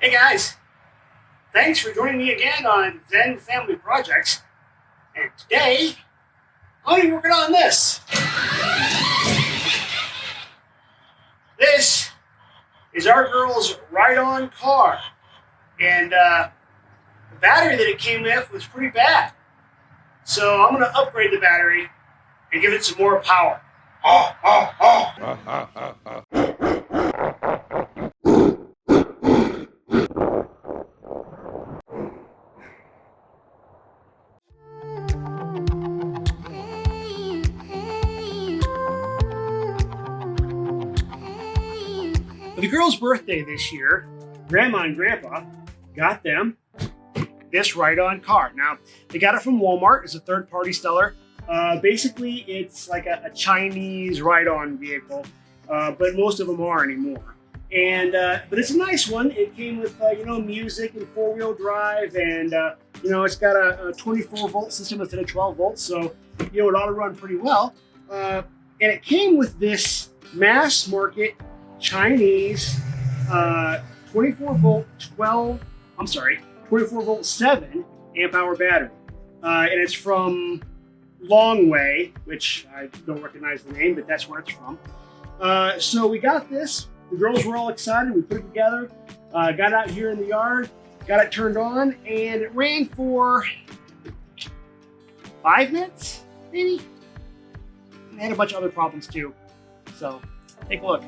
Hey guys, thanks for joining me again on Zen Family Projects. And today, I'll be working on this. This is our girl's ride-on car. And the battery that it came with was pretty bad. So I'm going to upgrade the battery and give it some more power. For the girl's birthday this year, Grandma and Grandpa got them this ride-on car. Now, they got it from Walmart. It's a third-party seller. Basically, it's like a Chinese ride-on vehicle, but most of them are anymore. And but it's a nice one. It came with music and four-wheel drive, and it's got a 24-volt system instead of 12 volts, so it ought to run pretty well. And it came with this mass-market Chinese 24 volt 7 amp hour battery. And it's from Longway, which I don't recognize the name, but that's where it's from. So we got this. The girls were all excited. We put it together, got out here in the yard, got it turned on, and it ran for 5 minutes, maybe. And it had a bunch of other problems too. So take a look.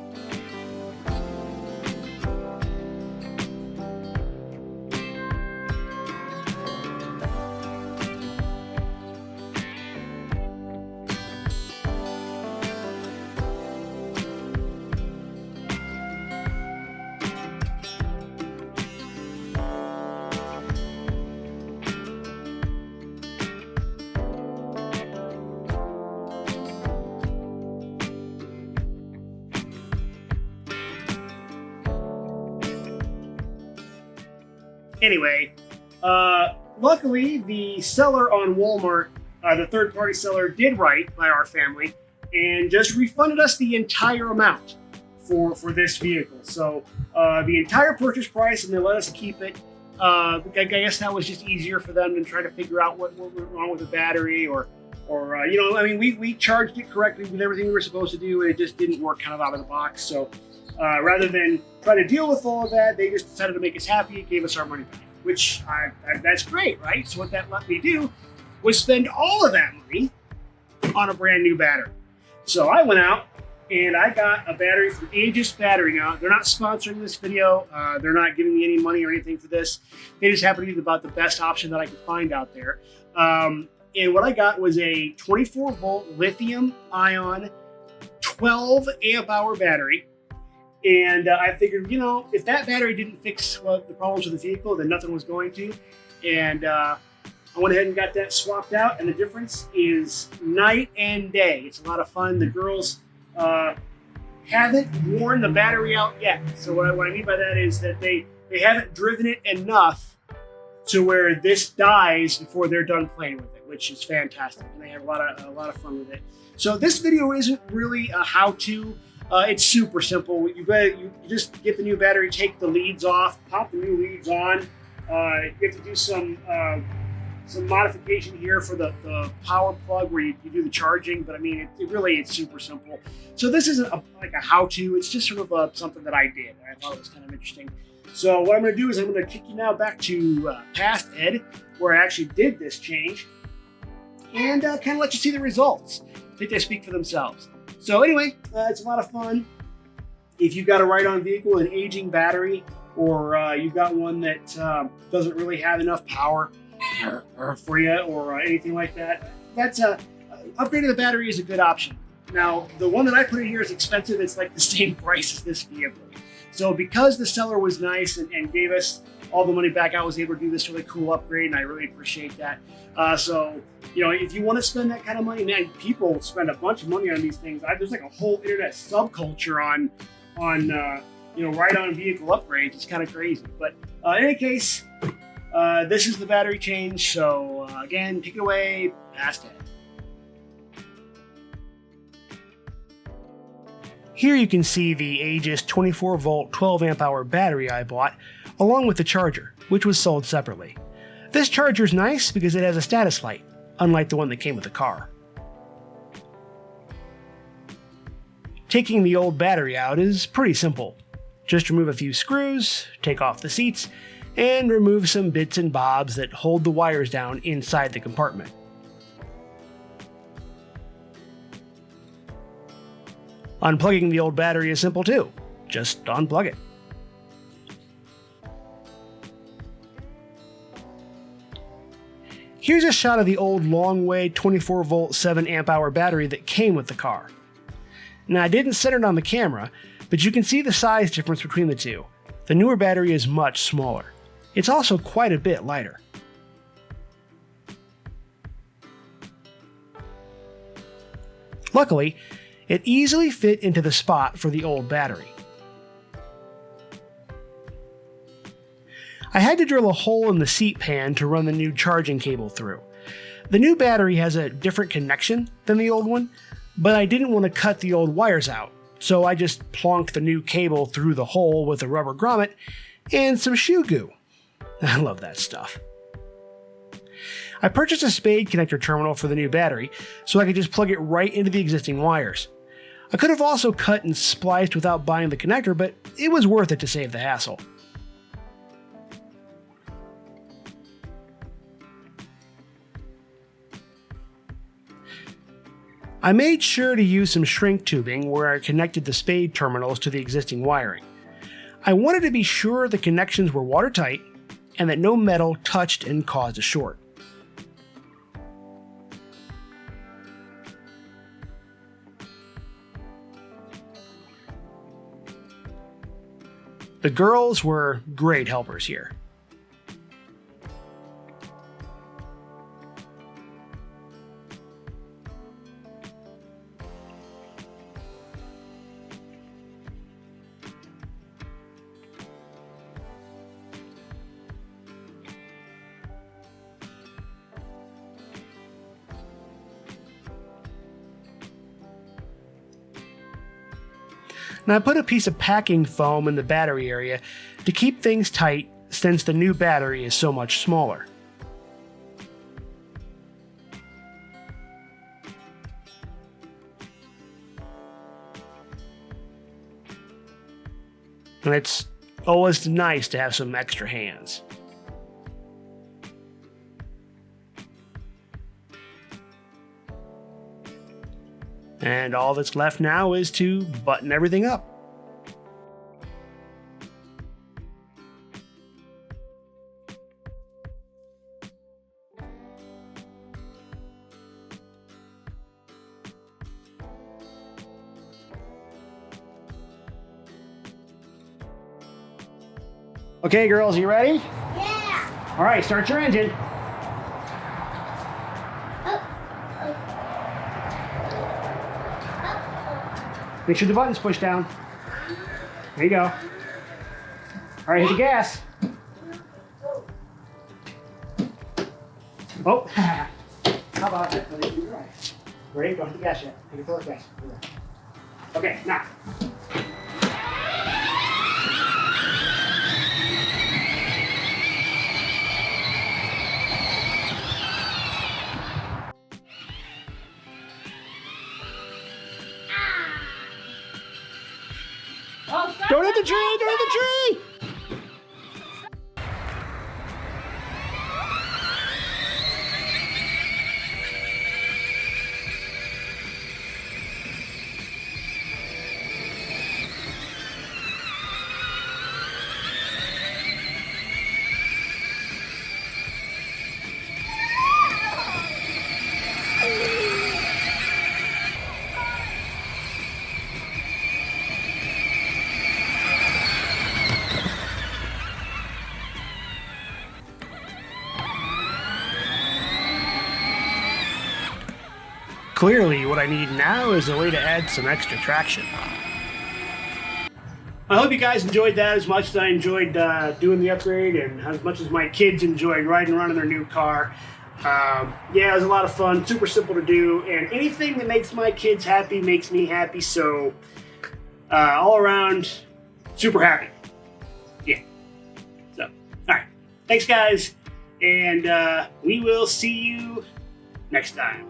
Anyway, luckily the seller on Walmart, the third-party seller, did right by our family and just refunded us the entire amount for this vehicle. So the entire purchase price, and they let us keep it. I guess that was just easier for them than trying to figure out what went wrong with the battery, or we charged it correctly with everything we were supposed to do, and it just didn't work kind of out of the box. So rather than try to deal with all of that, they just decided to make us happy, gave us our money back, which that's great, right? So what that let me do was spend all of that money on a brand new battery. So I went out and I got a battery from Aegis Battery. Now, they're not sponsoring this video. They're not giving me any money or anything for this. They just happen to be about the best option that I could find out there. And what I got was a 24 volt lithium-ion 12 amp hour battery. And I figured, if that battery didn't fix the problems with the vehicle, then nothing was going to. And I went ahead and got that swapped out, and the difference is night and day. It's a lot of fun. The girls haven't worn the battery out yet. So what I mean by that is that they haven't driven it enough to where this dies before they're done playing with it, which is fantastic. And they have a lot of fun with it. So this video isn't really a how-to. It's super simple. You just get the new battery, take the leads off, pop the new leads on. You have to do some modification here for the power plug where you do the charging, but I mean, it's super simple. So this isn't like a how-to. It's just sort of something that I did. I thought it was kind of interesting. So what I'm going to do is I'm going to kick you now back to past Ed, where I actually did this change, and kind of let you see the results. I think they speak for themselves. So anyway, it's a lot of fun. If you've got a ride-on vehicle with an aging battery, or you've got one that doesn't really have enough power for you, or anything like that, that's upgrading the battery is a good option. Now, the one that I put in here is expensive. It's like the same price as this vehicle. So because the seller was nice and gave us all the money back, I was able to do this really cool upgrade, and I really appreciate that. So, if you want to spend that kind of money, man, people spend a bunch of money on these things. There's like a whole internet subculture on ride-on vehicle upgrades. It's kind of crazy. But in any case, this is the battery change. So again, take it away, past Ed. Here you can see the Aegis 24v 12 amp hour battery I bought, along with the charger, which was sold separately. This charger's nice because it has a status light, unlike the one that came with the car. Taking the old battery out is pretty simple. Just remove a few screws, take off the seats, and remove some bits and bobs that hold the wires down inside the compartment. Unplugging the old battery is simple too. Just unplug it. Here's a shot of the old long-way 24v 7 amp hour battery that came with the car. Now, I didn't set it on the camera, but you can see the size difference between the two. The newer battery is much smaller. It's also quite a bit lighter. Luckily, it easily fit into the spot for the old battery. I had to drill a hole in the seat pan to run the new charging cable through. The new battery has a different connection than the old one, but I didn't want to cut the old wires out, so I just plonked the new cable through the hole with a rubber grommet and some shoe goo. I love that stuff. I purchased a spade connector terminal for the new battery, so I could just plug it right into the existing wires. I could have also cut and spliced without buying the connector, but it was worth it to save the hassle. I made sure to use some shrink tubing where I connected the spade terminals to the existing wiring. I wanted to be sure the connections were watertight and that no metal touched and caused a short. The girls were great helpers here. Now I put a piece of packing foam in the battery area to keep things tight since the new battery is so much smaller. And it's always nice to have some extra hands. And all that's left now is to button everything up. Okay, girls, you ready? Yeah. All right, start your engine. Make sure the button's pushed down. There you go. All right, hit the gas. Oh, how about that? Ready? Don't hit the gas yet. Take your first gas. Okay, now. Don't hit the tree! Don't hit the tree! Clearly, what I need now is a way to add some extra traction. I hope you guys enjoyed that as much as I enjoyed doing the upgrade, and as much as my kids enjoyed riding around in their new car. Yeah, it was a lot of fun, super simple to do, and anything that makes my kids happy makes me happy, so all around super happy. Yeah. So, all right. Thanks, guys. And we will see you next time.